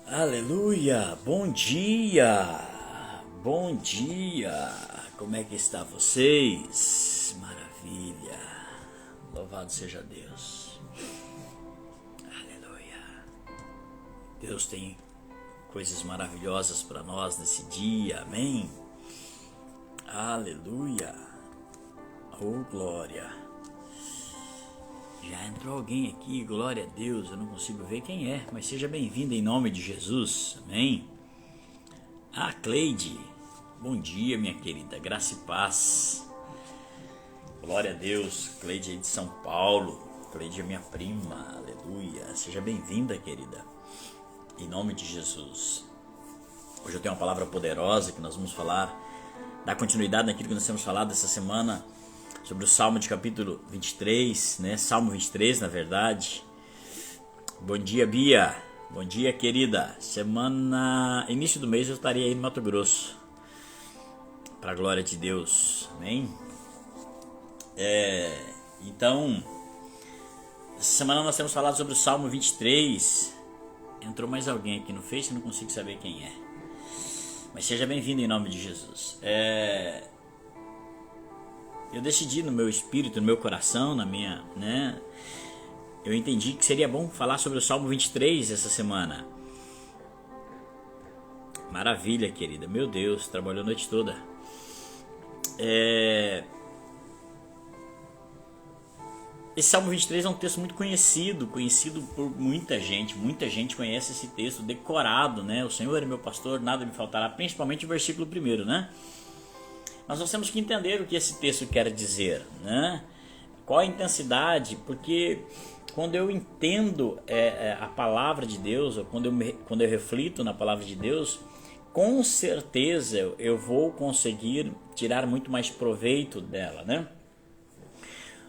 Aleluia! Bom dia! Bom dia! Como é que está vocês? Maravilha! Louvado seja Deus! Aleluia! Deus tem coisas maravilhosas para nós nesse dia, amém? Aleluia! Oh, glória! Já entrou alguém aqui, glória a Deus, eu não consigo ver quem é, mas seja bem-vindo em nome de Jesus, amém? Ah, Cleide, bom dia minha querida, graça e paz, glória a Deus. Cleide aí de São Paulo, Cleide é minha prima, aleluia, seja bem-vinda querida, em nome de Jesus. Hoje eu tenho uma palavra poderosa que nós vamos falar, dar continuidade naquilo que nós temos falado essa semana, sobre o Salmo de capítulo 23, né? Salmo 23, na verdade. Bom dia, Bia. Bom dia, querida. Início do mês eu estaria aí no Mato Grosso. Para a glória de Deus. Amém? Então, essa semana nós temos falado sobre o Salmo 23. Entrou mais alguém aqui no Face, eu não consigo saber quem é. Mas seja bem-vindo em nome de Jesus. Eu decidi no meu espírito, no meu coração, eu entendi que seria bom falar sobre o Salmo 23 essa semana. Maravilha, querida. Meu Deus, trabalhou a noite toda. Esse Salmo 23 é um texto muito conhecido por muita gente. Muita gente conhece esse texto decorado, né? O Senhor é meu pastor, nada me faltará, principalmente o versículo 1, né? Mas nós temos que entender o que esse texto quer dizer, né? Qual a intensidade, porque quando eu entendo a palavra de Deus, ou quando eu reflito na palavra de Deus, com certeza eu vou conseguir tirar muito mais proveito dela, né?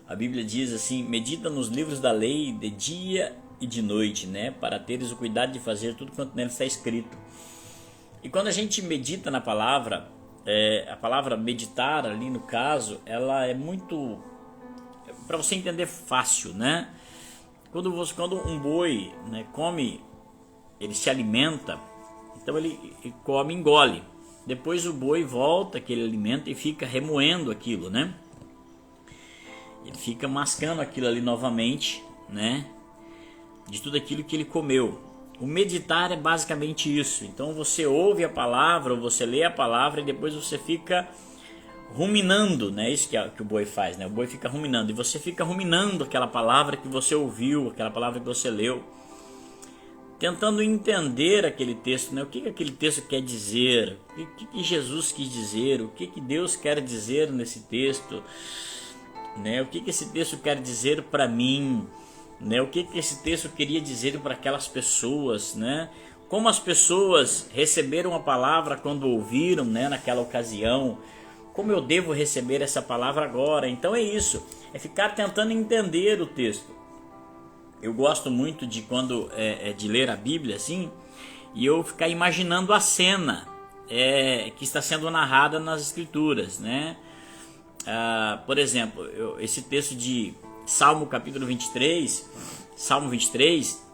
A Bíblia diz assim: medita nos livros da lei de dia e de noite, né? Para teres o cuidado de fazer tudo quanto nela está escrito. E quando a gente medita na palavra, a palavra meditar ali no caso, ela é muito, para você entender, fácil, né? Quando um boi, né, come, ele se alimenta, então ele come e engole. Depois o boi volta aquele alimento e fica remoendo aquilo, né? Ele fica mascando aquilo ali novamente, né? De tudo aquilo que ele comeu. O meditar é basicamente isso. Então você ouve a palavra, ou você lê a palavra e depois você fica ruminando, né? Isso que o boi faz, né? O boi fica ruminando e você fica ruminando aquela palavra que você ouviu, aquela palavra que você leu, tentando entender aquele texto, né? O que aquele texto quer dizer, o que Jesus quis dizer, o que Deus quer dizer nesse texto, né? O que esse texto quer dizer para mim, né? O que esse texto queria dizer para aquelas pessoas, né? Como as pessoas receberam a palavra quando ouviram, né? Naquela ocasião, como eu devo receber essa palavra agora? Então é isso, é ficar tentando entender o texto. Eu gosto muito de quando de ler a Bíblia assim, e eu ficar imaginando a cena que está sendo narrada nas Escrituras, né? Por exemplo, esse texto de Salmo capítulo 23, Salmo 23,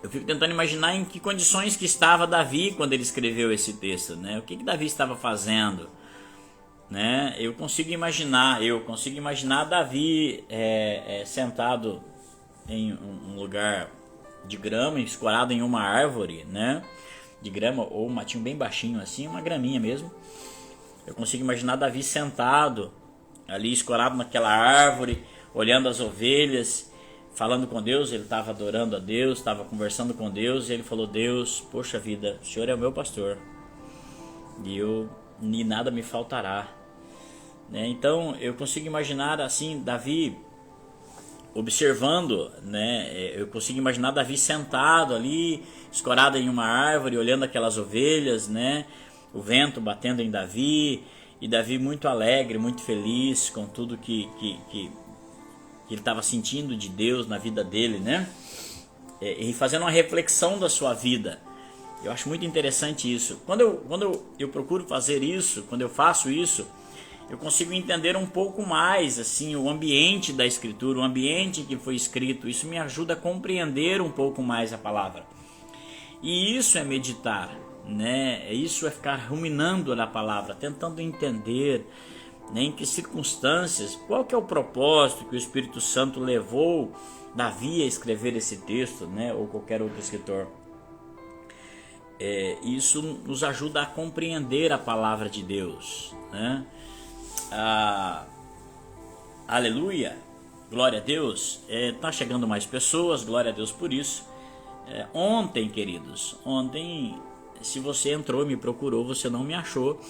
eu fico tentando imaginar em que condições que estava Davi quando ele escreveu esse texto, né? O que Davi estava fazendo, né? Eu consigo imaginar Davi sentado em um lugar de grama, escorado em uma árvore, né? De grama ou um matinho bem baixinho assim, uma graminha mesmo. Eu consigo imaginar Davi sentado ali, escorado naquela árvore, olhando as ovelhas, falando com Deus. Ele estava adorando a Deus, estava conversando com Deus, e ele falou: Deus, poxa vida, o Senhor é o meu pastor, e nada me faltará, né? Então eu consigo imaginar assim Davi observando, né? Eu consigo imaginar Davi sentado ali, escorado em uma árvore, olhando aquelas ovelhas, né? O vento batendo em Davi, e Davi muito alegre, muito feliz com tudo que ele estava sentindo de Deus na vida dele, né? E fazendo uma reflexão da sua vida. Eu acho muito interessante isso. Quando eu procuro fazer isso, quando eu faço isso, eu consigo entender um pouco mais assim o ambiente da Escritura, o ambiente em que foi escrito. Isso me ajuda a compreender um pouco mais a palavra. E isso é meditar, né? Isso é ficar ruminando na palavra, tentando entender, né, em que circunstâncias, qual que é o propósito que o Espírito Santo levou Davi a escrever esse texto, né, ou qualquer outro escritor. Isso nos ajuda a compreender a palavra de Deus, né? Aleluia, glória a Deus. Tá chegando mais pessoas, glória a Deus por isso. Ontem, queridos, se você entrou e me procurou, você não me achou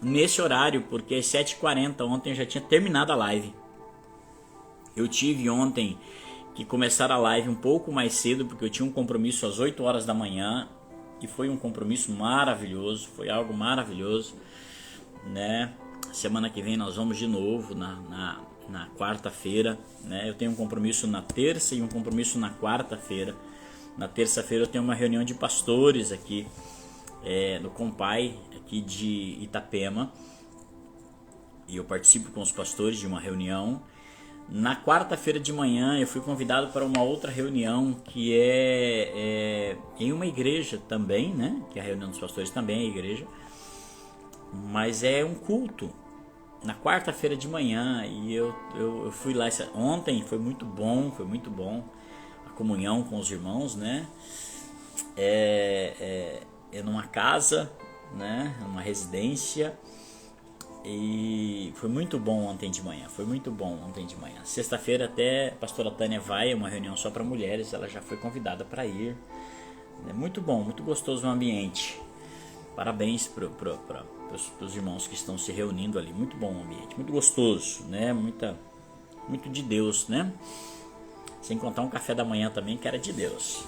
nesse horário, porque às 7h40 ontem eu já tinha terminado a live. Eu tive ontem que começar a live um pouco mais cedo, porque eu tinha um compromisso às 8 horas da manhã, e foi um compromisso maravilhoso, foi algo maravilhoso, né? Semana que vem nós vamos de novo, na quarta-feira, né? Eu tenho um compromisso na terça e um compromisso na quarta-feira. Na terça-feira eu tenho uma reunião de pastores aqui, no Compai, aqui de Itapema, e eu participo com os pastores de uma reunião. Na quarta-feira de manhã eu fui convidado para uma outra reunião que é em uma igreja também, né? Que a reunião dos pastores também é igreja, mas é um culto na quarta-feira de manhã, e eu fui lá ontem. Foi muito bom a comunhão com os irmãos, né? É numa casa, né? Numa residência. E foi muito bom ontem de manhã, Sexta-feira até a pastora Tânia vai, é uma reunião só para mulheres, ela já foi convidada para ir. É muito bom, muito gostoso o ambiente. Parabéns para os irmãos que estão se reunindo ali. Muito bom o ambiente, muito gostoso, né? Muito de Deus, né? Sem contar um café da manhã também que era de Deus.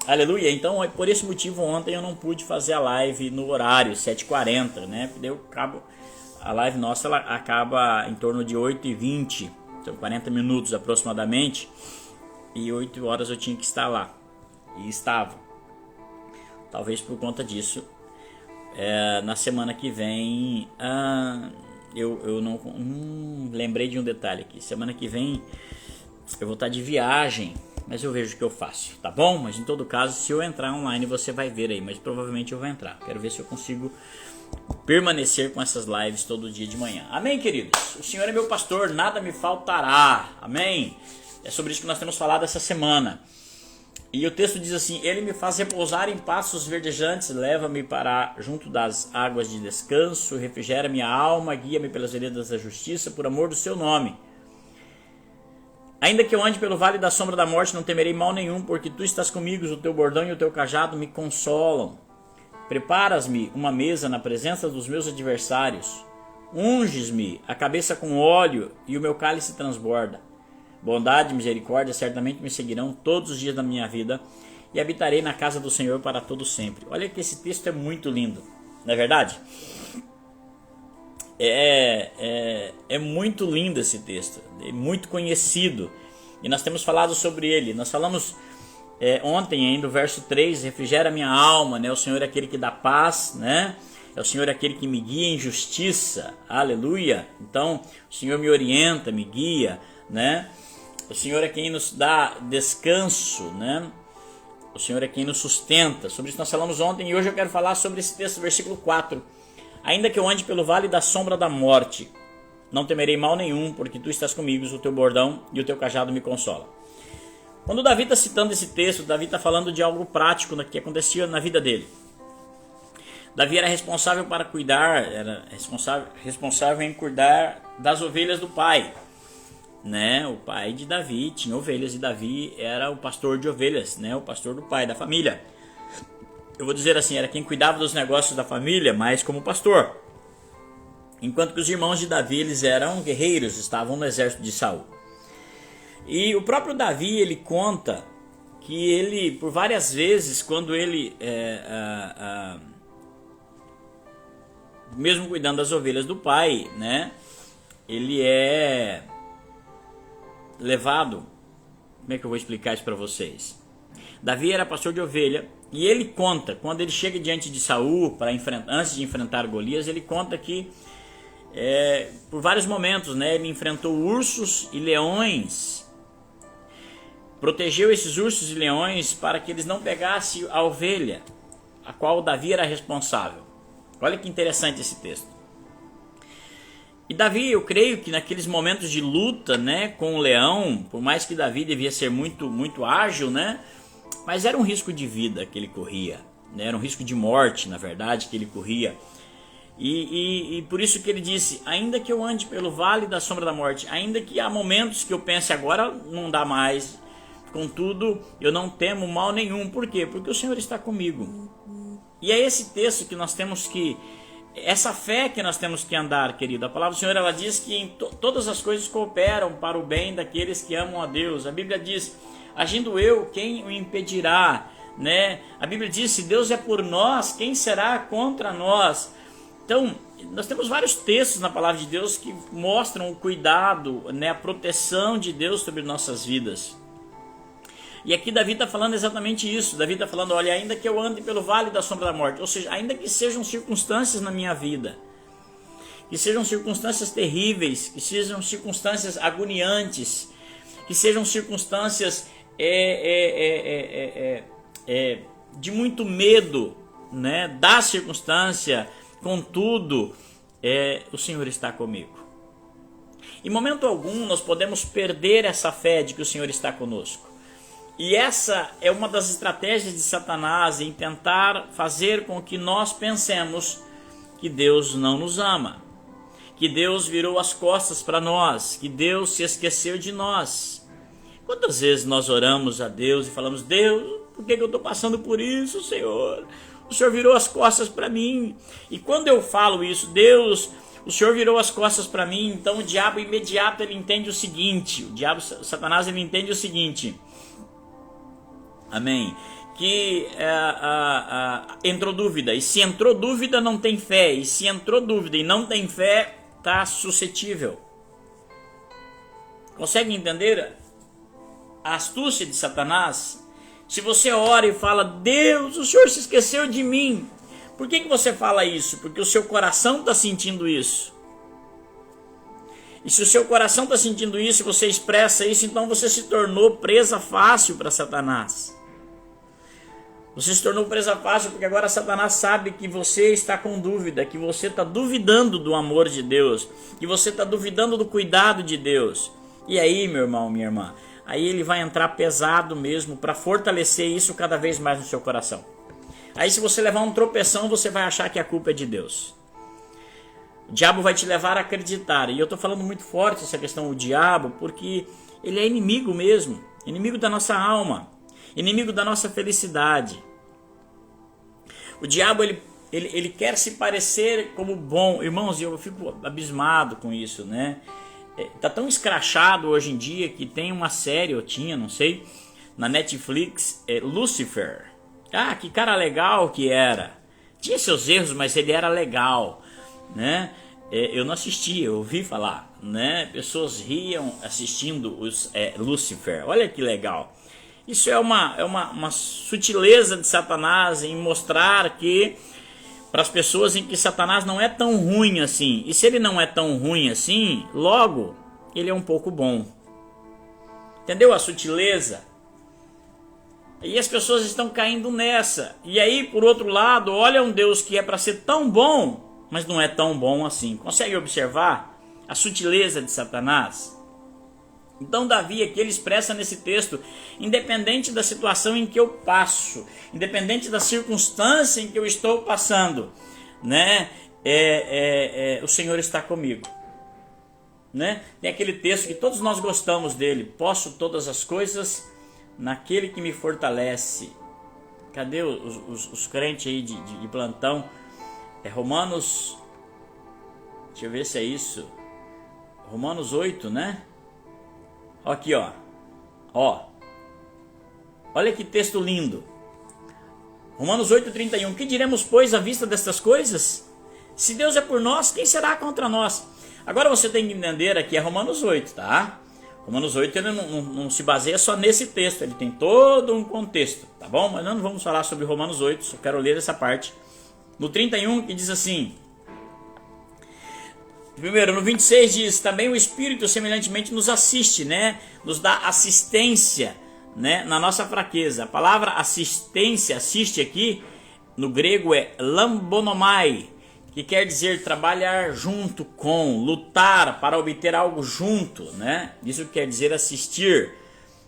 Aleluia. Então, por esse motivo, ontem eu não pude fazer a live no horário 7h40, né? A live nossa ela acaba em torno de 8h20, são 40 minutos aproximadamente, e 8 horas eu tinha que estar lá, e estava. Talvez por conta disso, na semana que vem, eu não lembrei de um detalhe aqui. Semana que vem eu vou estar de viagem, mas eu vejo o que eu faço, tá bom? Mas em todo caso, se eu entrar online, você vai ver aí, mas provavelmente eu vou entrar. Quero ver se eu consigo permanecer com essas lives todo dia de manhã. Amém, queridos? O Senhor é meu pastor, nada me faltará. Amém? É sobre isso que nós temos falado essa semana. E o texto diz assim: Ele me faz repousar em pastos verdejantes, leva-me para junto das águas de descanso, refrigera minha alma, guia-me pelas veredas da justiça, por amor do seu nome. Ainda que eu ande pelo vale da sombra da morte, não temerei mal nenhum, porque tu estás comigo, o teu bordão e o teu cajado me consolam. Preparas-me uma mesa na presença dos meus adversários. Unges-me a cabeça com óleo e o meu cálice transborda. Bondade e misericórdia certamente me seguirão todos os dias da minha vida, e habitarei na casa do Senhor para todo sempre. Olha que esse texto é muito lindo, não é verdade? É muito lindo esse texto, é muito conhecido, e nós temos falado sobre ele. Nós falamos ontem ainda o verso 3, refrigera minha alma, né? O Senhor é aquele que dá paz, né? É o Senhor aquele que me guia em justiça, aleluia. Então o Senhor me orienta, me guia, né? O Senhor é quem nos dá descanso, né? O Senhor é quem nos sustenta. Sobre isso nós falamos ontem, e hoje eu quero falar sobre esse texto, versículo 4. Ainda que eu ande pelo vale da sombra da morte, não temerei mal nenhum, porque tu estás comigo, o teu bordão e o teu cajado me consolam. Quando Davi está citando esse texto, Davi está falando de algo prático que acontecia na vida dele. Davi era responsável para cuidar, era responsável em cuidar das ovelhas do pai, né? O pai de Davi tinha ovelhas e Davi era o pastor de ovelhas, né? O pastor do pai, da família. Eu vou dizer assim, era quem cuidava dos negócios da família, mas como pastor. Enquanto que os irmãos de Davi, eles eram guerreiros, estavam no exército de Saul. E o próprio Davi, ele conta que ele, por várias vezes, quando ele, mesmo cuidando das ovelhas do pai, né, ele é levado. Como é que eu vou explicar isso para vocês? Davi era pastor de ovelha, e ele conta, quando ele chega diante de Saul, antes de enfrentar Golias, ele conta que por vários momentos, né, ele enfrentou ursos e leões. protegeu esses ursos e leões para que eles não pegassem a ovelha, a qual Davi era responsável. Olha que interessante esse texto. E Davi, eu creio que naqueles momentos de luta, né, com o leão, por mais que Davi devia ser muito ágil, né, mas era um risco de vida que ele corria, né, era um risco de morte, na verdade, que ele corria. E por isso que ele disse: ainda que eu ande pelo vale da sombra da morte, ainda que há momentos que eu pense agora não dá mais, contudo eu não temo mal nenhum. Por quê? Porque o Senhor está comigo. E é esse texto que nós temos que, essa fé que nós temos que andar, querido. A palavra do Senhor, ela diz que todas as coisas cooperam para o bem daqueles que amam a Deus. A Bíblia diz: agindo eu, quem o impedirá? Né? A Bíblia diz: se Deus é por nós, quem será contra nós? Então, nós temos vários textos na palavra de Deus que mostram o cuidado, né, a proteção de Deus sobre nossas vidas. E aqui Davi está falando exatamente isso. Davi está falando: olha, ainda que eu ande pelo vale da sombra da morte, ou seja, ainda que sejam circunstâncias na minha vida, que sejam circunstâncias terríveis, que sejam circunstâncias agoniantes, que sejam circunstâncias de muito medo, né, da circunstância, contudo, o Senhor está comigo. Em momento algum nós podemos perder essa fé de que o Senhor está conosco. E essa é uma das estratégias de Satanás, em tentar fazer com que nós pensemos que Deus não nos ama, que Deus virou as costas para nós, que Deus se esqueceu de nós. Quantas vezes nós oramos a Deus e falamos: Deus, por que eu estou passando por isso, Senhor? O Senhor virou as costas para mim. E quando eu falo isso: Deus, o Senhor virou as costas para mim, então o diabo imediato ele entende o seguinte, Satanás ele entende o seguinte, amém, que entrou dúvida, e se entrou dúvida não tem fé, e se entrou dúvida e não tem fé, está suscetível. Consegue entender a astúcia de Satanás? Se você ora e fala: Deus, o Senhor se esqueceu de mim. Por que você fala isso? Porque o seu coração está sentindo isso. E se o seu coração está sentindo isso e você expressa isso, então você se tornou presa fácil para Satanás. Você se tornou presa fácil porque agora Satanás sabe que você está com dúvida, que você está duvidando do amor de Deus, que você está duvidando do cuidado de Deus. E aí, meu irmão, minha irmã, aí ele vai entrar pesado mesmo para fortalecer isso cada vez mais no seu coração. Aí se você levar um tropeção, você vai achar que a culpa é de Deus. O diabo vai te levar a acreditar. E eu estou falando muito forte essa questão do diabo, porque ele é inimigo mesmo. Inimigo da nossa alma. Inimigo da nossa felicidade. O diabo, ele quer se parecer como bom. Irmãos, eu fico abismado com isso, né? Tá tão escrachado hoje em dia que tem uma série, eu tinha, não sei, na Netflix, Lucifer. Ah, que cara legal que era. Tinha seus erros, mas ele era legal, né? Eu não assisti, eu ouvi falar, né? Pessoas riam assistindo Lucifer. Olha que legal. Isso é uma sutileza de Satanás em mostrar que para as pessoas em que Satanás não é tão ruim assim. E se ele não é tão ruim assim, logo ele é um pouco bom. Entendeu a sutileza? E as pessoas estão caindo nessa. E aí, por outro lado, olha um Deus que é para ser tão bom, mas não é tão bom assim. Consegue observar a sutileza de Satanás? Então Davi aqui ele expressa nesse texto: independente da situação em que eu passo, independente da circunstância em que eu estou passando, né, o Senhor está comigo, né? Tem aquele texto que todos nós gostamos dele: posso todas as coisas naquele que me fortalece. Cadê os crentes aí de plantão? Romanos, deixa eu ver se é isso, Romanos 8, né? Aqui, ó. Olha que texto lindo. Romanos 8:31. Que diremos, pois, à vista destas coisas? Se Deus é por nós, quem será contra nós? Agora você tem que entender, aqui é Romanos 8, tá? Romanos 8 ele não se baseia só nesse texto, ele tem todo um contexto, tá bom? Mas não vamos falar sobre Romanos 8, só quero ler essa parte. No 31, que diz assim... Primeiro, no 26 diz: também o Espírito semelhantemente nos assiste, né? Nos dá assistência, né, na nossa fraqueza. A palavra assistência, assiste aqui, no grego é lambonomai, que quer dizer trabalhar junto com, lutar para obter algo junto, né? Isso quer dizer assistir,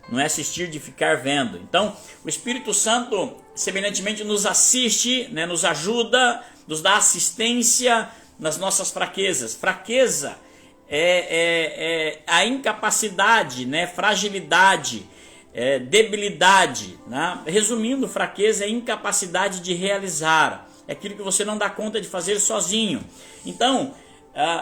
não é assistir de ficar vendo. Então, o Espírito Santo, semelhantemente, nos assiste, né, nos ajuda, nos dá assistência nas nossas fraquezas. Fraqueza é a incapacidade, né, fragilidade, debilidade, né? Resumindo, fraqueza é incapacidade de realizar, é aquilo que você não dá conta de fazer sozinho. Então,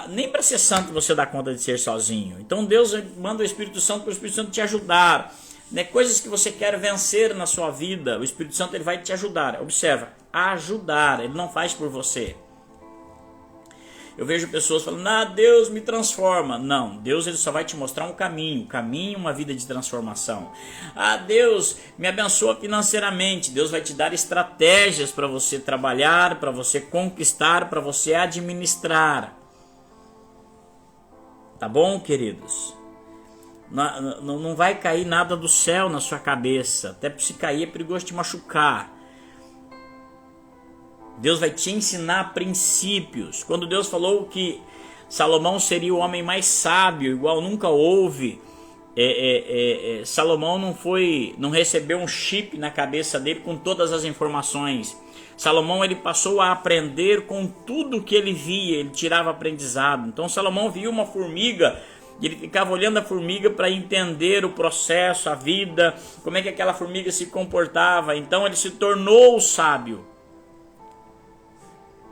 nem para ser santo você dá conta de ser sozinho. Então Deus manda o Espírito Santo para o Espírito Santo te ajudar, né? Coisas que você quer vencer na sua vida, o Espírito Santo ele vai te ajudar. Observa, ajudar, ele não faz por você. Eu vejo pessoas falando, Deus me transforma. Não, Deus ele só vai te mostrar um caminho, uma vida de transformação. Deus me abençoa financeiramente. Deus vai te dar estratégias para você trabalhar, para você conquistar, para você administrar. Tá bom, queridos? Não vai cair nada do céu na sua cabeça. Até se cair é perigoso te machucar. Deus vai te ensinar princípios. Quando Deus falou que Salomão seria o homem mais sábio, igual nunca houve, Salomão não recebeu um chip na cabeça dele com todas as informações. Salomão ele passou a aprender com tudo que ele via, ele tirava aprendizado. Então Salomão via uma formiga e ele ficava olhando a formiga para entender o processo, a vida, como é que aquela formiga se comportava. Então ele se tornou sábio.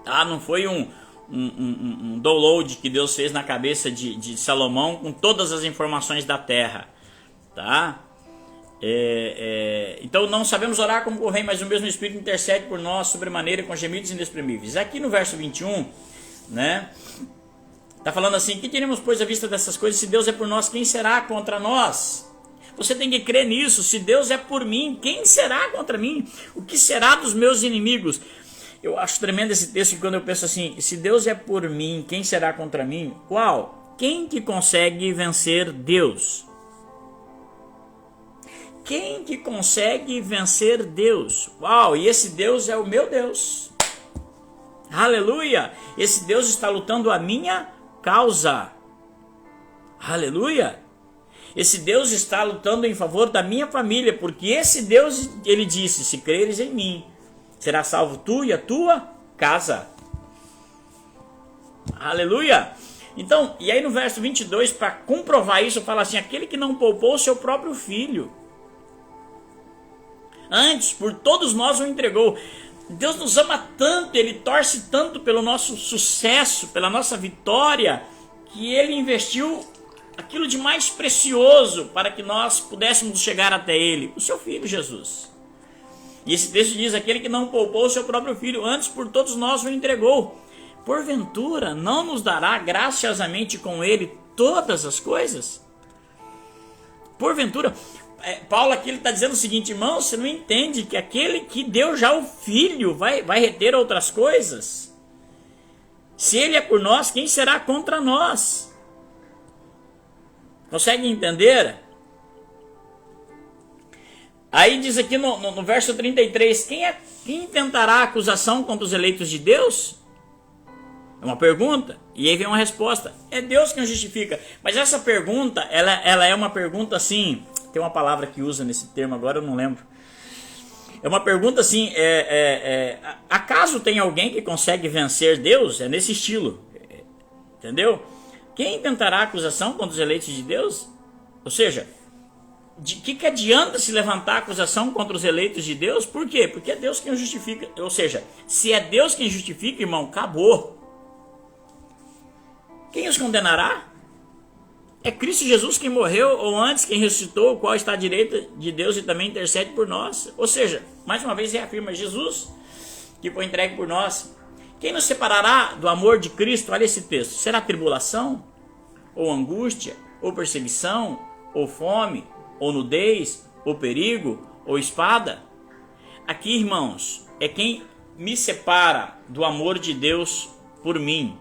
Não foi um download que Deus fez na cabeça de Salomão com todas as informações da terra, tá? Então não sabemos orar como convém, mas o mesmo Espírito intercede por nós sobremaneira com gemidos inexprimíveis. Aqui no verso 21, né, tá falando assim: que teremos, pois, à vista dessas coisas? Se Deus é por nós, quem será contra nós? Você tem que crer nisso. Se Deus é por mim, quem será contra mim? O que será dos meus inimigos? Eu acho tremendo esse texto, quando eu penso assim: se Deus é por mim, quem será contra mim? Qual? Quem que consegue vencer Deus? Quem que consegue vencer Deus? Uau, e esse Deus é o meu Deus. Aleluia! Esse Deus está lutando a minha causa. Aleluia! Esse Deus está lutando em favor da minha família, porque esse Deus, ele disse: se creres em mim, será salvo tu e a tua casa. Aleluia! Então, e aí no verso 22, para comprovar isso, fala assim: aquele que não poupou o seu próprio filho, antes por todos nós o entregou. Deus nos ama tanto, ele torce tanto pelo nosso sucesso, pela nossa vitória, que ele investiu aquilo de mais precioso para que nós pudéssemos chegar até ele, o seu filho Jesus. E esse texto diz: aquele que não poupou o seu próprio filho, antes por todos nós o entregou, porventura não nos dará graciosamente com ele todas as coisas? Porventura, Paulo aqui está dizendo o seguinte: irmão, você não entende que aquele que deu já o filho vai reter outras coisas? Se ele é por nós, quem será contra nós? Consegue entender? Aí diz aqui no verso 33, quem intentará acusação contra os eleitos de Deus? É uma pergunta, e aí vem uma resposta: é Deus quem justifica. Mas essa pergunta, ela é uma pergunta assim, tem uma palavra que usa nesse termo agora, eu não lembro. É uma pergunta assim, acaso tem alguém que consegue vencer Deus? É nesse estilo, entendeu? Quem intentará acusação contra os eleitos de Deus? Ou seja, de que adianta se levantar acusação contra os eleitos de Deus? Por quê? Porque é Deus quem os justifica. Ou seja, se é Deus quem justifica, irmão, acabou. Quem os condenará? É Cristo Jesus quem morreu, ou antes quem ressuscitou, o qual está à direita de Deus e também intercede por nós. Ou seja, mais uma vez reafirma: Jesus que foi entregue por nós. Quem nos separará do amor de Cristo? Olha esse texto: será tribulação, ou angústia, ou perseguição, ou fome, ou nudez, ou perigo, ou espada? Aqui, irmãos, é quem me separa do amor de Deus por mim.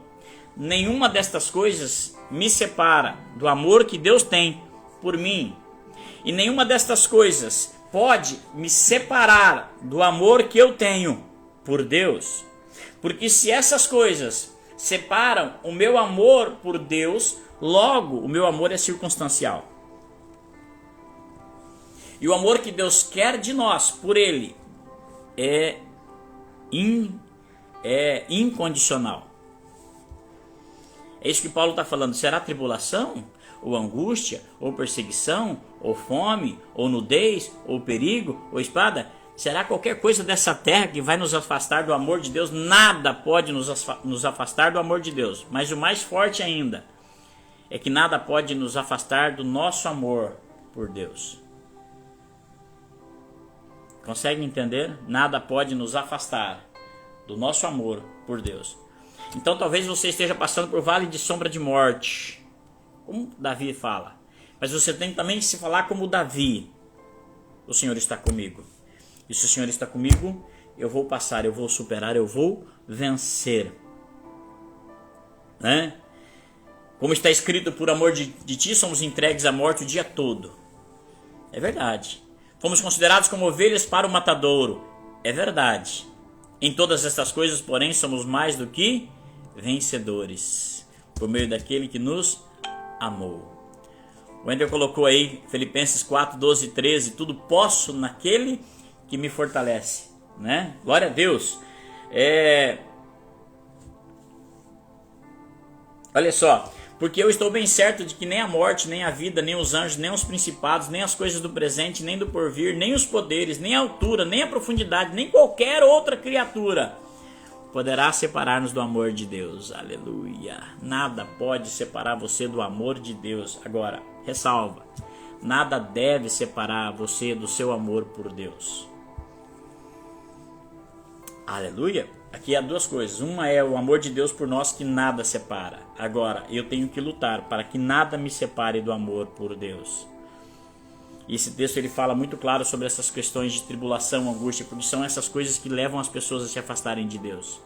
Nenhuma destas coisas me separa do amor que Deus tem por mim. E nenhuma destas coisas pode me separar do amor que eu tenho por Deus. Porque se essas coisas separam o meu amor por Deus, logo o meu amor é circunstancial. E o amor que Deus quer de nós por Ele é incondicional. É isso que Paulo está falando. Será tribulação, ou angústia, ou perseguição, ou fome, ou nudez, ou perigo, ou espada? Será qualquer coisa dessa terra que vai nos afastar do amor de Deus? Nada pode nos afastar do amor de Deus. Mas o mais forte ainda é que nada pode nos afastar do nosso amor por Deus. Consegue entender? Nada pode nos afastar do nosso amor por Deus. Então talvez você esteja passando por vale de sombra de morte, como Davi fala. Mas você tem também que se falar como Davi. O Senhor está comigo. E se o Senhor está comigo, eu vou passar, eu vou superar, eu vou vencer. Né? Como está escrito, por amor de ti somos entregues à morte o dia todo. É verdade. Fomos considerados como ovelhas para o matadouro. É verdade. Em todas estas coisas, porém, somos mais do que vencedores, por meio daquele que nos amou. O Wender colocou aí, Filipenses 4, 12 e 13, tudo posso naquele que me fortalece. Né? Glória a Deus. Olha só. Porque eu estou bem certo de que nem a morte, nem a vida, nem os anjos, nem os principados, nem as coisas do presente, nem do porvir, nem os poderes, nem a altura, nem a profundidade, nem qualquer outra criatura poderá separar-nos do amor de Deus. Aleluia. Nada pode separar você do amor de Deus. Agora, ressalva. Nada deve separar você do seu amor por Deus. Aleluia. Aqui há duas coisas. Uma é o amor de Deus por nós, que nada separa. Agora, eu tenho que lutar para que nada me separe do amor por Deus. E esse texto ele fala muito claro sobre essas questões de tribulação, angústia, porque são essas coisas que levam as pessoas a se afastarem de Deus.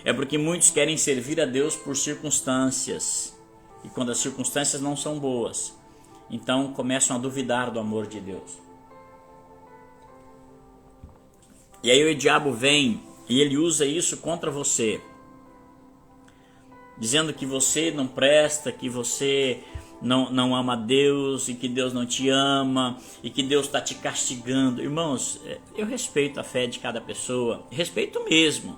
É porque muitos querem servir a Deus por circunstâncias. E quando as circunstâncias não são boas, então começam a duvidar do amor de Deus. E aí o diabo vem e ele usa isso contra você, dizendo que você não presta, que você não ama a Deus, e que Deus não te ama, e que Deus está te castigando. Irmãos, eu respeito a fé de cada pessoa, respeito mesmo.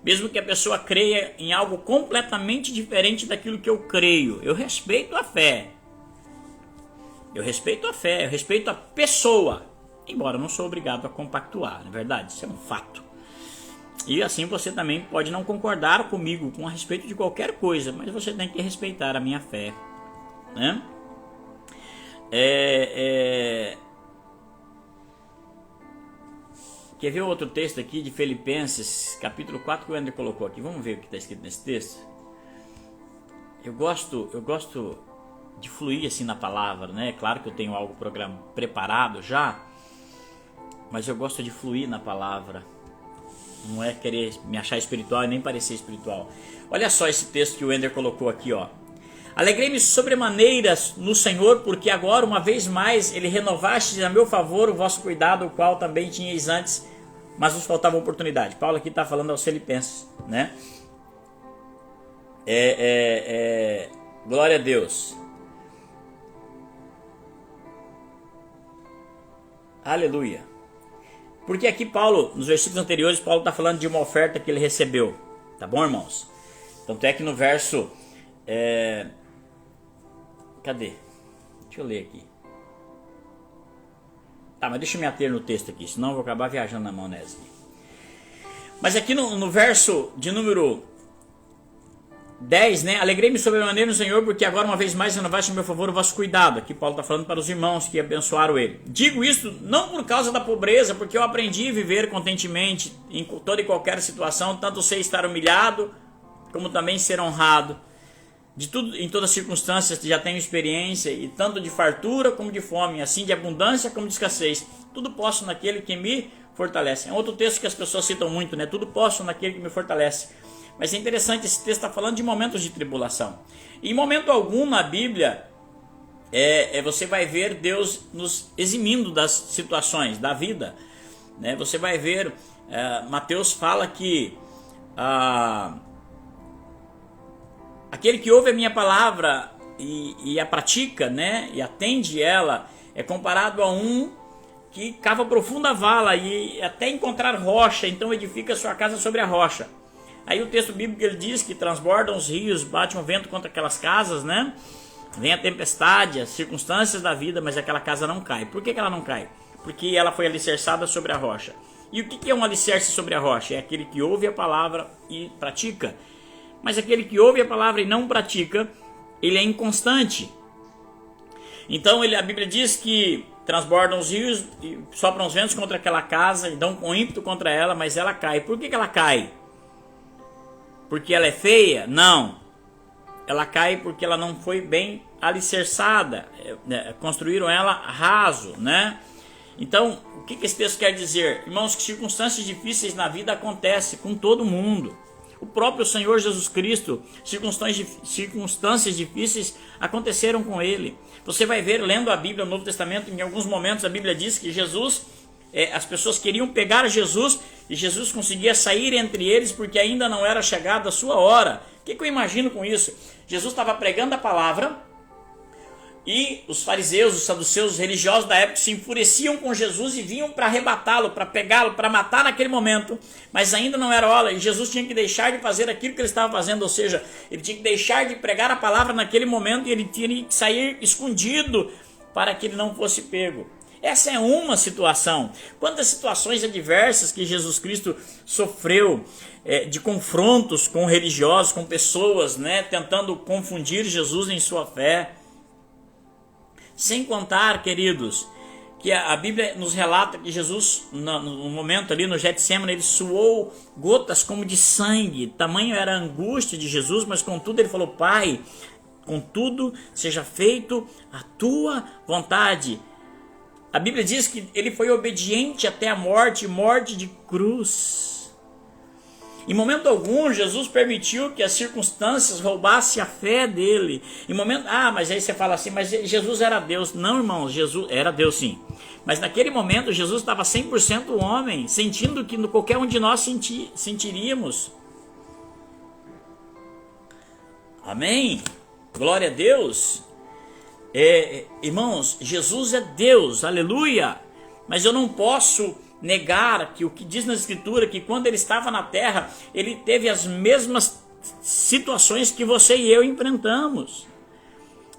Mesmo que a pessoa creia em algo completamente diferente daquilo que eu creio, eu respeito a fé. Eu respeito a fé, eu respeito a pessoa. Embora eu não sou obrigado a compactuar, não é verdade? Isso é um fato. E assim você também pode não concordar comigo com a respeito de qualquer coisa, mas você tem que respeitar a minha fé. Né? Quer ver outro texto aqui de Filipenses, capítulo 4, que o André colocou aqui? Vamos ver o que está escrito nesse texto. Eu gosto de fluir assim na palavra, né? Claro que eu tenho algo preparado já, mas eu gosto de fluir na palavra. Não é querer me achar espiritual e nem parecer espiritual. Olha só esse texto que o Wender colocou aqui, ó. Alegrei-me sobremaneiras no Senhor, porque agora, uma vez mais, Ele renovastes a meu favor o vosso cuidado, o qual também tinhais antes, mas vos faltava oportunidade. Paulo aqui está falando aos Filipenses, né? Glória a Deus. Aleluia. Porque aqui Paulo, nos versículos anteriores, Paulo está falando de uma oferta que ele recebeu. Tá bom, irmãos? Tanto é que no verso... Cadê? Deixa eu ler aqui. Tá, mas deixa eu me ater no texto aqui, senão eu vou acabar viajando na maionese. Mas aqui no verso de número 10, né? Alegrei-me sobremaneira no Senhor, porque agora uma vez mais renovaste a meu favor o vosso cuidado. Aqui Paulo está falando para os irmãos que abençoaram ele. Digo isto não por causa da pobreza, porque eu aprendi a viver contentemente em toda e qualquer situação, tanto sei estar humilhado, como também ser honrado. De tudo, em todas as circunstâncias já tenho experiência, e tanto de fartura como de fome, assim de abundância como de escassez. Tudo posso naquele que me fortalece. É outro texto que as pessoas citam muito, né? Tudo posso naquele que me fortalece. Mas é interessante, esse texto está falando de momentos de tribulação. Em momento algum na Bíblia você vai ver Deus nos eximindo das situações da vida, né? Você vai ver, Mateus fala que aquele que ouve a minha palavra e a pratica, né, e atende ela, é comparado a um que cava profunda vala e até encontrar rocha, então edifica sua casa sobre a rocha. Aí o texto bíblico ele diz que transbordam os rios, bate um vento contra aquelas casas, né? Vem a tempestade, as circunstâncias da vida, mas aquela casa não cai. Por que ela não cai? Porque ela foi alicerçada sobre a rocha. E o que é um alicerce sobre a rocha? É aquele que ouve a palavra e pratica. Mas aquele que ouve a palavra e não pratica, ele é inconstante. Então a Bíblia diz que transbordam os rios e sopram os ventos contra aquela casa e dão com ímpeto contra ela, mas ela cai. Por que ela cai? Porque ela é feia? Não. Ela cai porque ela não foi bem alicerçada. Construíram ela raso, né? Então, o que esse texto quer dizer? Irmãos, que circunstâncias difíceis na vida acontecem com todo mundo. O próprio Senhor Jesus Cristo, circunstâncias difíceis aconteceram com ele. Você vai ver, lendo a Bíblia, no Novo Testamento, em alguns momentos a Bíblia diz que Jesus, as pessoas queriam pegar Jesus e Jesus conseguia sair entre eles porque ainda não era chegada a sua hora. O que eu imagino com isso? Jesus estava pregando a palavra e os fariseus, os saduceus, os religiosos da época se enfureciam com Jesus e vinham para arrebatá-lo, para pegá-lo, para matar naquele momento, mas ainda não era hora e Jesus tinha que deixar de fazer aquilo que ele estava fazendo, ou seja, ele tinha que deixar de pregar a palavra naquele momento e ele tinha que sair escondido para que ele não fosse pego. Essa é uma situação. Quantas situações adversas que Jesus Cristo sofreu, de confrontos com religiosos, com pessoas, né, tentando confundir Jesus em sua fé. Sem contar, queridos, que a Bíblia nos relata que Jesus, no momento ali no Getsêmani, ele suou gotas como de sangue. Tamanho era a angústia de Jesus, mas contudo ele falou: Pai, contudo seja feito a tua vontade. A Bíblia diz que ele foi obediente até a morte, morte de cruz. Em momento algum, Jesus permitiu que as circunstâncias roubassem a fé dele. Em momento, mas aí você fala assim, mas Jesus era Deus. Não, irmãos, Jesus era Deus sim. Mas naquele momento, Jesus estava 100% homem, sentindo que qualquer um de nós sentiríamos. Amém? Glória a Deus. Irmãos, Jesus é Deus, aleluia. Mas eu não posso negar que o que diz na Escritura, que quando ele estava na terra, ele teve as mesmas situações que você e eu enfrentamos,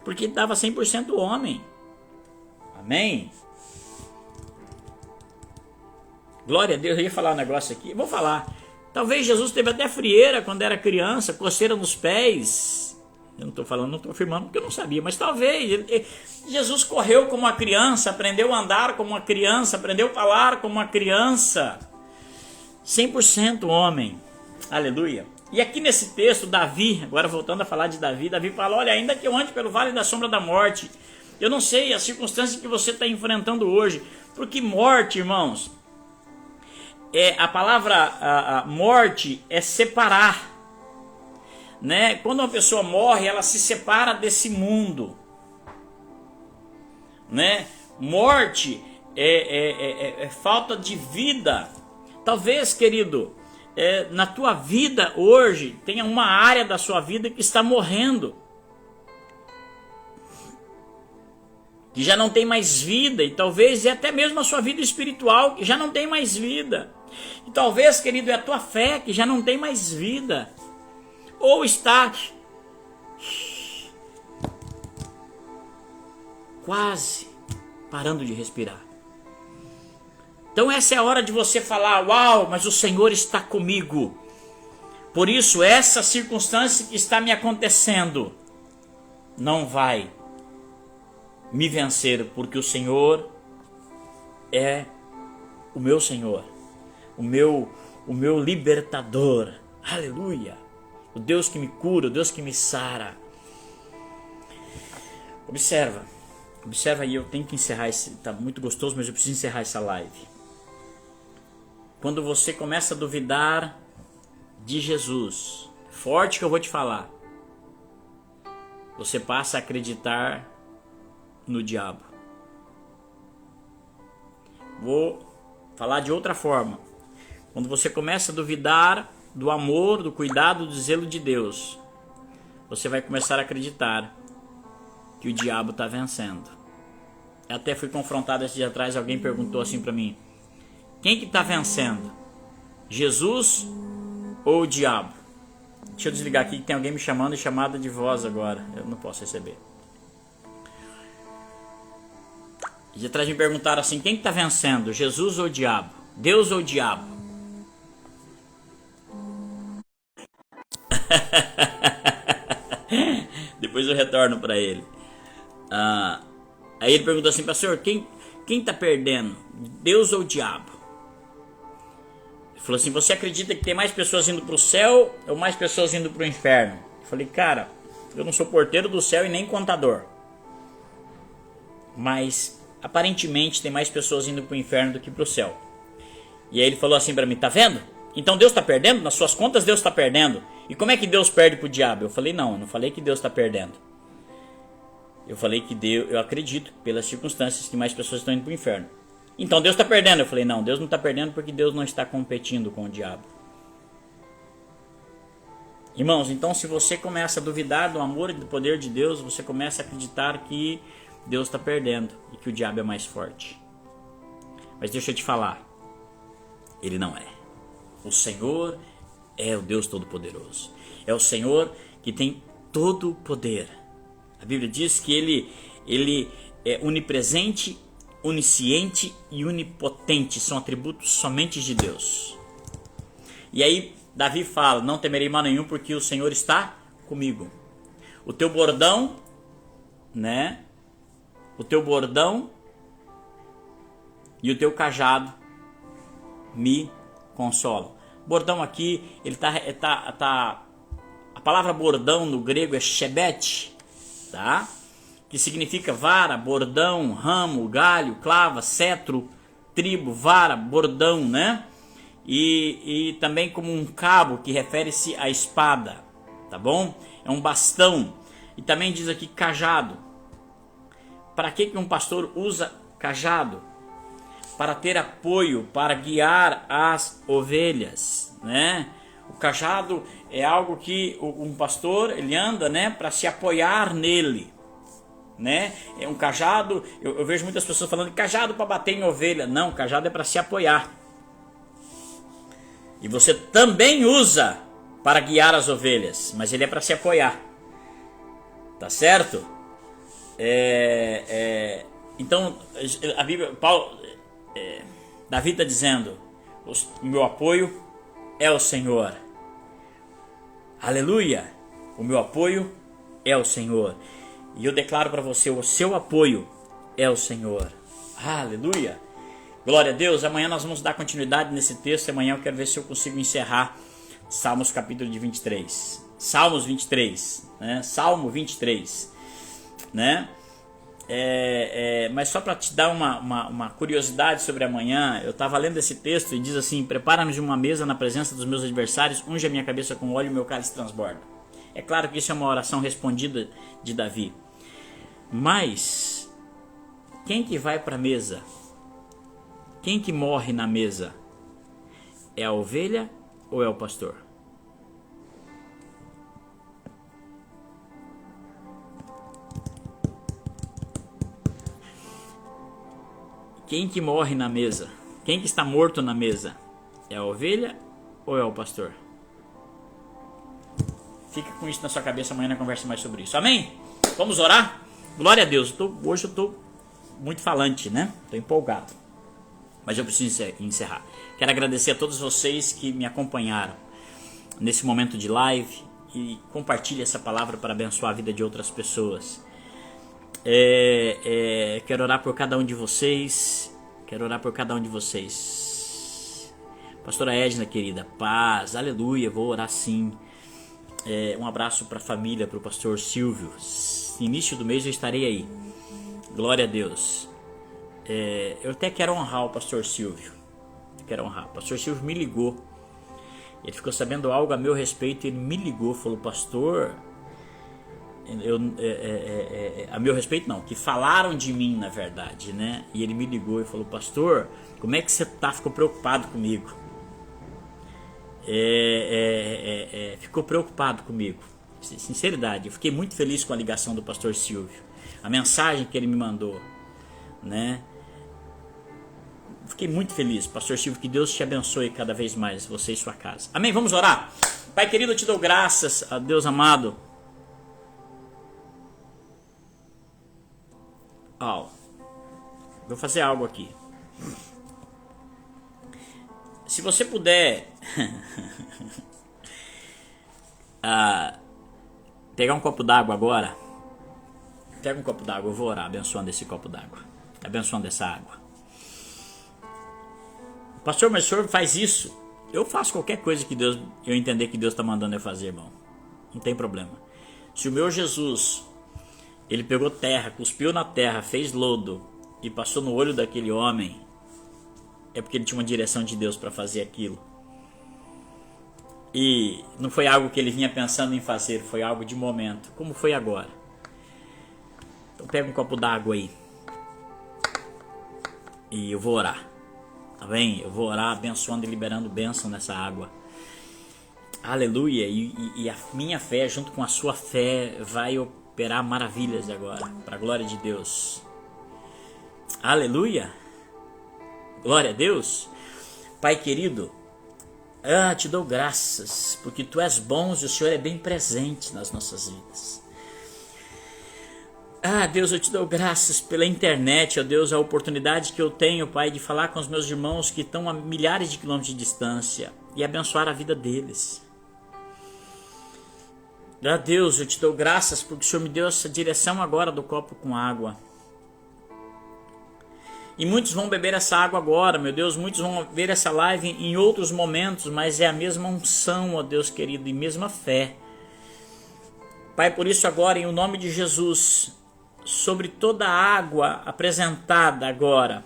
porque ele estava 100% homem. Amém? Glória a Deus. Eu ia falar um negócio aqui, vou falar. Talvez Jesus teve até frieira quando era criança, coceira nos pés. Eu não estou falando, não estou afirmando porque eu não sabia, mas talvez. Jesus correu como uma criança, aprendeu a andar como uma criança, aprendeu a falar como uma criança. 100% homem. Aleluia. E aqui nesse texto, Davi, agora voltando a falar de Davi, Davi fala: olha, ainda que eu ande pelo vale da sombra da morte, eu não sei as circunstâncias que você está enfrentando hoje, porque morte, irmãos, a palavra morte é separar. Né? Quando uma pessoa morre, ela se separa desse mundo, né? Morte é falta de vida. Talvez, querido, na tua vida hoje tenha uma área da sua vida que está morrendo, que já não tem mais vida, e talvez até mesmo a sua vida espiritual que já não tem mais vida, e talvez, querido, é a tua fé que já não tem mais vida, ou está quase parando de respirar. Então essa é a hora de você falar: uau, mas o Senhor está comigo. Por isso essa circunstância que está me acontecendo não vai me vencer, porque o Senhor é o meu Senhor, o meu libertador. Aleluia. O Deus que me cura, o Deus que me sara. Observa aí, eu tenho que encerrar tá muito gostoso, mas eu preciso encerrar essa live. Quando você começa a duvidar de Jesus, forte que eu vou te falar, você passa a acreditar no diabo? Vou falar de outra forma. Quando você começa a duvidar do amor, do cuidado, do zelo de Deus, você vai começar a acreditar que o diabo está vencendo. Eu até fui confrontado esses dias atrás, alguém perguntou assim para mim: quem que está vencendo? Jesus ou o diabo? Deixa eu desligar aqui que tem alguém me chamando e chamada de voz agora. Eu não posso receber. E atrás me perguntaram assim: quem que está vencendo? Jesus ou o diabo? Deus ou o diabo? Depois eu retorno para ele. Aí ele perguntou assim: pastor, quem está perdendo? Deus ou o diabo? Ele falou assim: você acredita que tem mais pessoas indo para o céu ou mais pessoas indo para o inferno? Eu falei: cara, eu não sou porteiro do céu e nem contador, mas aparentemente tem mais pessoas indo para o inferno do que para o céu. E aí ele falou assim para mim: tá vendo? Então Deus está perdendo? Nas suas contas Deus está perdendo. E como é que Deus perde para o diabo? Eu falei: não, eu não falei que Deus está perdendo. Eu falei que eu acredito, pelas circunstâncias, que mais pessoas estão indo para o inferno. Então Deus está perdendo. Eu falei: não, Deus não está perdendo porque Deus não está competindo com o diabo. Irmãos, então se você começa a duvidar do amor e do poder de Deus, você começa a acreditar que Deus está perdendo e que o diabo é mais forte. Mas deixa eu te falar, ele não é. O Senhor é o Deus Todo-Poderoso. É o Senhor que tem todo o poder. A Bíblia diz que ele é onipresente, onisciente e onipotente. São atributos somente de Deus. E aí Davi fala: não temerei mal nenhum porque o Senhor está comigo. O teu bordão, né? O teu bordão e o teu cajado me consolam. Bordão aqui, ele a palavra bordão no grego é shebet, tá? Que significa vara, bordão, ramo, galho, clava, cetro, tribo, vara, bordão, né? E também como um cabo, que refere-se à espada, tá bom? É um bastão. E também diz aqui cajado. Para que um pastor usa cajado? Para ter apoio, para guiar as ovelhas, né? O cajado é algo que um pastor ele anda, né, para se apoiar nele, né? É um cajado. Eu vejo muitas pessoas falando de cajado para bater em ovelha. Não, cajado é para se apoiar. E você também usa para guiar as ovelhas, mas ele é para se apoiar, tá certo? Então a Bíblia, Davi está dizendo: o meu apoio é o Senhor. Aleluia! O meu apoio é o Senhor. E eu declaro para você: o seu apoio é o Senhor. Aleluia! Glória a Deus. Amanhã nós vamos dar continuidade nesse texto. Amanhã eu quero ver se eu consigo encerrar Salmos capítulo de 23. Salmos 23, né? Salmo 23, né? Mas só para te dar uma curiosidade sobre amanhã, eu estava lendo esse texto e diz assim: prepara-nos uma mesa na presença dos meus adversários, unge a minha cabeça com óleo e meu cálice transborda. É claro que isso é uma oração respondida de Davi. Mas quem que vai para a mesa? Quem que morre na mesa? É a ovelha ou é o pastor? Quem que morre na mesa? Quem que está morto na mesa? É a ovelha ou é o pastor? Fica com isso na sua cabeça, amanhã nós conversa mais sobre isso. Amém? Vamos orar? Glória a Deus. Hoje eu estou muito falante, né? Estou empolgado. Mas eu preciso encerrar. Quero agradecer a todos vocês que me acompanharam nesse momento de live e compartilhe essa palavra para abençoar a vida de outras pessoas. Quero orar por cada um de vocês. Pastora Edna, querida, paz, aleluia, vou orar sim. Um abraço para a família, para o pastor Silvio. Início do mês eu estarei aí. Glória a Deus. Eu até quero honrar o pastor Silvio. O pastor Silvio me ligou. Ele ficou sabendo algo a meu respeito. Ele me ligou, falou: pastor, a meu respeito não, que falaram de mim na verdade, né? E ele me ligou e falou: pastor, como é que você tá? Ficou preocupado comigo. Ficou preocupado comigo. Sinceridade, eu fiquei muito feliz com a ligação do pastor Silvio, a mensagem que ele me mandou, né? Fiquei muito feliz, pastor Silvio, que Deus te abençoe cada vez mais, você e sua casa. Amém? Vamos orar? Pai querido, eu te dou graças, a Deus amado. Vou fazer algo aqui. Se você puder pegar um copo d'água agora. Pega um copo d'água, eu vou orar abençoando esse copo d'água, abençoando essa água. Pastor, mas o senhor faz isso? Eu faço qualquer coisa que eu entender que Deus está mandando eu fazer, irmão. Não tem problema. Se o meu Jesus, ele pegou terra, cuspiu na terra, fez lodo e passou no olho daquele homem, é porque ele tinha uma direção de Deus para fazer aquilo. E não foi algo que ele vinha pensando em fazer, foi algo de momento, como foi agora. Então pega um copo d'água aí e eu vou orar. Tá bem? Eu vou orar abençoando e liberando bênção nessa água. Aleluia. E a minha fé junto com a sua fé vai operar maravilhas agora, para a glória de Deus. Aleluia. Glória a Deus. Pai querido, te dou graças, porque Tu és bom e o Senhor é bem presente nas nossas vidas. Deus, eu te dou graças pela internet, ó Deus, a oportunidade que eu tenho, Pai, de falar com os meus irmãos que estão a milhares de quilômetros de distância e abençoar a vida deles. Deus, eu te dou graças porque o Senhor me deu essa direção agora do copo com água. E muitos vão beber essa água agora, meu Deus, muitos vão ver essa live em outros momentos, mas é a mesma unção, ó Deus querido, e mesma fé. Pai, por isso agora, em o nome de Jesus, sobre toda a água apresentada agora,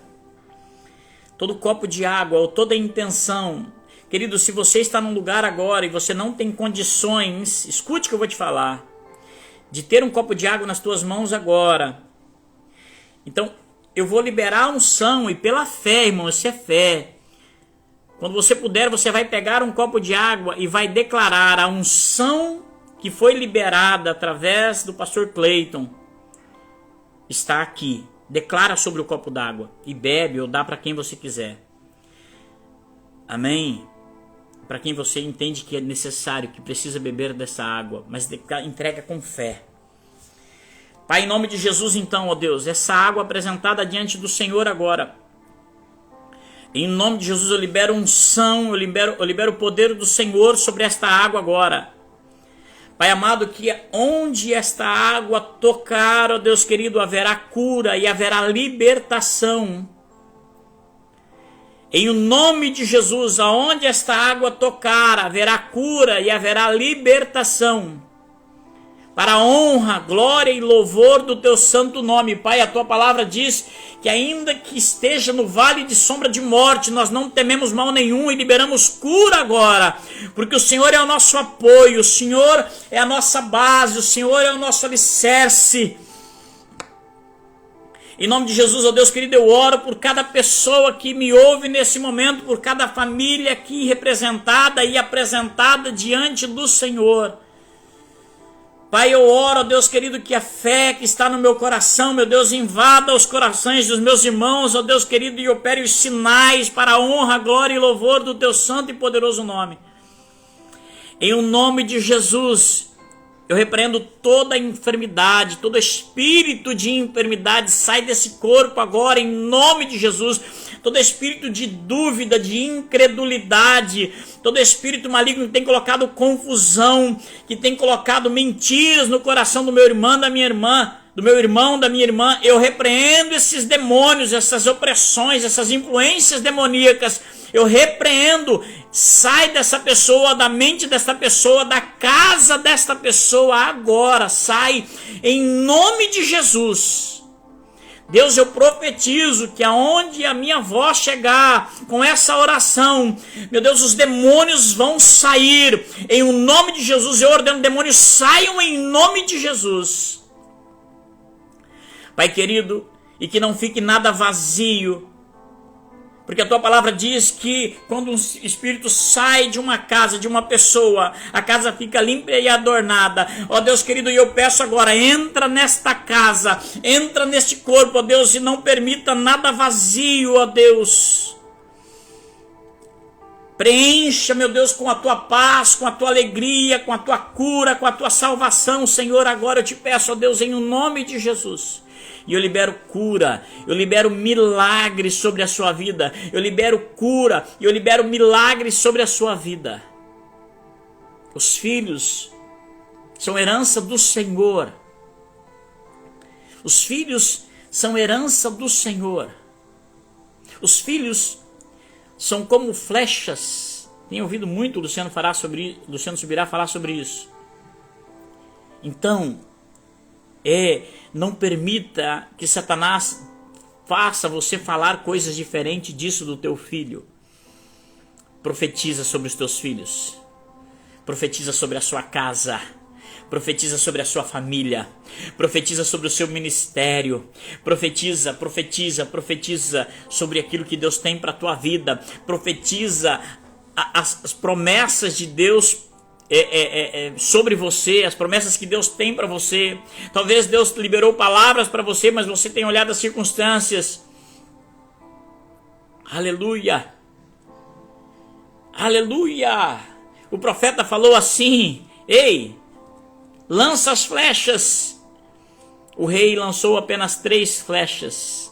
todo copo de água ou toda intenção, querido, se você está num lugar agora e você não tem condições, escute o que eu vou te falar, de ter um copo de água nas tuas mãos agora, então eu vou liberar a unção e pela fé, irmão, isso é fé. Quando você puder, você vai pegar um copo de água e vai declarar a unção que foi liberada através do pastor Cleiton. Está aqui. Declara sobre o copo d'água e bebe ou dá para quem você quiser. Amém? Para quem você entende que é necessário, que precisa beber dessa água, mas entrega com fé. Pai, em nome de Jesus então, ó Deus, essa água apresentada diante do Senhor agora. Em nome de Jesus eu libero unção, eu libero o poder do Senhor sobre esta água agora. Pai amado, que onde esta água tocar, ó Deus querido, haverá cura e haverá libertação. Em nome de Jesus, aonde esta água tocar, haverá cura e haverá libertação. Para a honra, glória e louvor do Teu santo nome. Pai, a Tua palavra diz que ainda que esteja no vale de sombra de morte, nós não tememos mal nenhum e liberamos cura agora. Porque o Senhor é o nosso apoio, o Senhor é a nossa base, o Senhor é o nosso alicerce. Em nome de Jesus, ó Deus querido, eu oro por cada pessoa que me ouve nesse momento, por cada família aqui representada e apresentada diante do Senhor. Pai, eu oro, ó Deus querido, que a fé que está no meu coração, meu Deus, invada os corações dos meus irmãos, ó Deus querido, e opere os sinais para a honra, glória e louvor do Teu santo e poderoso nome. Em o nome de Jesus, eu repreendo toda enfermidade, todo espírito de enfermidade, sai desse corpo agora, em nome de Jesus. Todo espírito de dúvida, de incredulidade, todo espírito maligno que tem colocado confusão, que tem colocado mentiras no coração do meu irmão, da minha irmã, do meu irmão, da minha irmã, eu repreendo esses demônios, essas opressões, essas influências demoníacas, eu repreendo, sai dessa pessoa, da mente desta pessoa, da casa desta pessoa agora, sai, em nome de Jesus. Deus, eu profetizo que aonde a minha voz chegar com essa oração, meu Deus, os demônios vão sair em o nome de Jesus. Eu ordeno demônios saiam em nome de Jesus. Pai querido, e que não fique nada vazio, porque a tua palavra diz que quando um espírito sai de uma casa, de uma pessoa, a casa fica limpa e adornada. Ó Deus querido, e eu peço agora, entra nesta casa, entra neste corpo, ó Deus, e não permita nada vazio, ó Deus. Preencha, meu Deus, com a tua paz, com a tua alegria, com a tua cura, com a tua salvação, Senhor. Agora eu te peço, ó Deus, em nome de Jesus. E eu libero cura, eu libero milagres sobre a sua vida. Eu libero cura, eu libero milagres sobre a sua vida. Os filhos são herança do Senhor. Os filhos são herança do Senhor. Os filhos são como flechas. Tenho ouvido muito o Luciano Subirá falar sobre isso. Então, não permita que Satanás faça você falar coisas diferentes disso do teu filho. Profetiza sobre os teus filhos. Profetiza sobre a sua casa. Profetiza sobre a sua família. Profetiza sobre o seu ministério. Profetiza sobre aquilo que Deus tem para a tua vida. Profetiza as promessas de Deus sobre você, as promessas que Deus tem para você. Talvez Deus liberou palavras para você, mas você tem olhado as circunstâncias. Aleluia, aleluia. O profeta falou assim: ei, lança as flechas. O rei lançou apenas 3 flechas.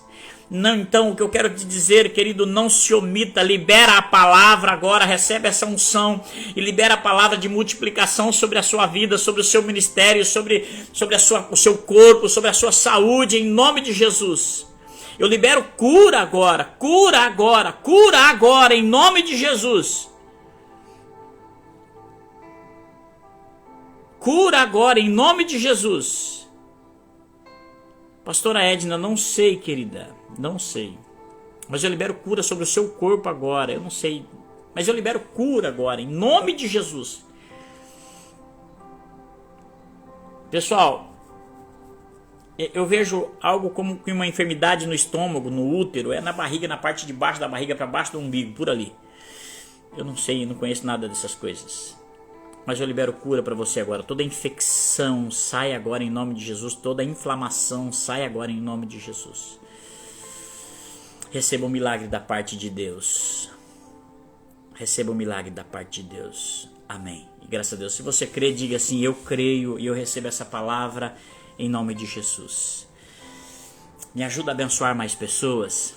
Não, então o que eu quero te dizer, querido, não se omita, libera a palavra agora, recebe essa unção e libera a palavra de multiplicação sobre a sua vida, sobre o seu ministério, sobre o seu corpo, sobre a sua saúde, em nome de Jesus. Eu libero cura agora, em nome de Jesus. Cura agora, em nome de Jesus. Pastora Edna, não sei, querida, não sei. Mas eu libero cura sobre o seu corpo agora, eu não sei. Mas eu libero cura agora, em nome de Jesus. Pessoal, eu vejo algo como uma enfermidade no estômago, no útero, na barriga, na parte de baixo da barriga, para baixo do umbigo, por ali. Eu não sei, não conheço nada dessas coisas. Mas eu libero cura para você agora. Toda infecção sai agora em nome de Jesus. Toda inflamação sai agora em nome de Jesus. Receba um milagre da parte de Deus. Receba um milagre da parte de Deus. Amém. E graças a Deus. Se você crê, diga assim: eu creio e eu recebo essa palavra em nome de Jesus. Me ajuda a abençoar mais pessoas.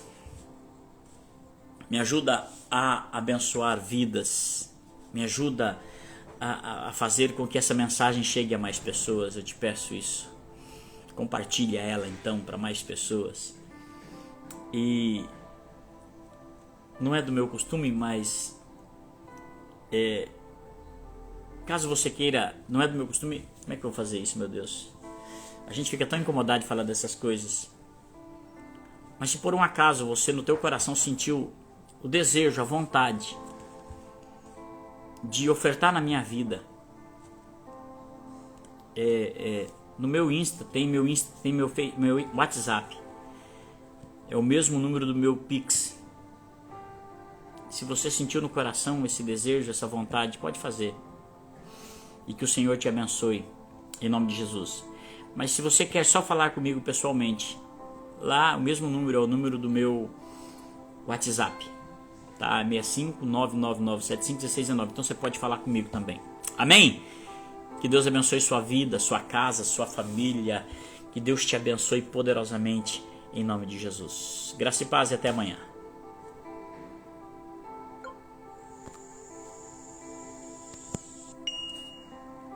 Me ajuda a abençoar vidas. Me ajuda a fazer com que essa mensagem chegue a mais pessoas. Eu te peço isso. Compartilha ela então para mais pessoas. E não é do meu costume, mas caso você queira, não é do meu costume, como é que eu vou fazer isso, meu Deus? A gente fica tão incomodado de falar dessas coisas. Mas se por um acaso você no teu coração sentiu o desejo, a vontade de ofertar na minha vida, no meu Insta, tem meu WhatsApp, é o mesmo número do meu Pix. Se você sentiu no coração esse desejo, essa vontade, pode fazer, e que o Senhor te abençoe em nome de Jesus. Mas se você quer só falar comigo pessoalmente, lá o mesmo número é o número do meu WhatsApp, tá? 65999751619. Então você pode falar comigo também. Amém? Que Deus abençoe sua vida, sua casa, sua família. Que Deus te abençoe poderosamente em nome de Jesus. Graça e paz e até amanhã.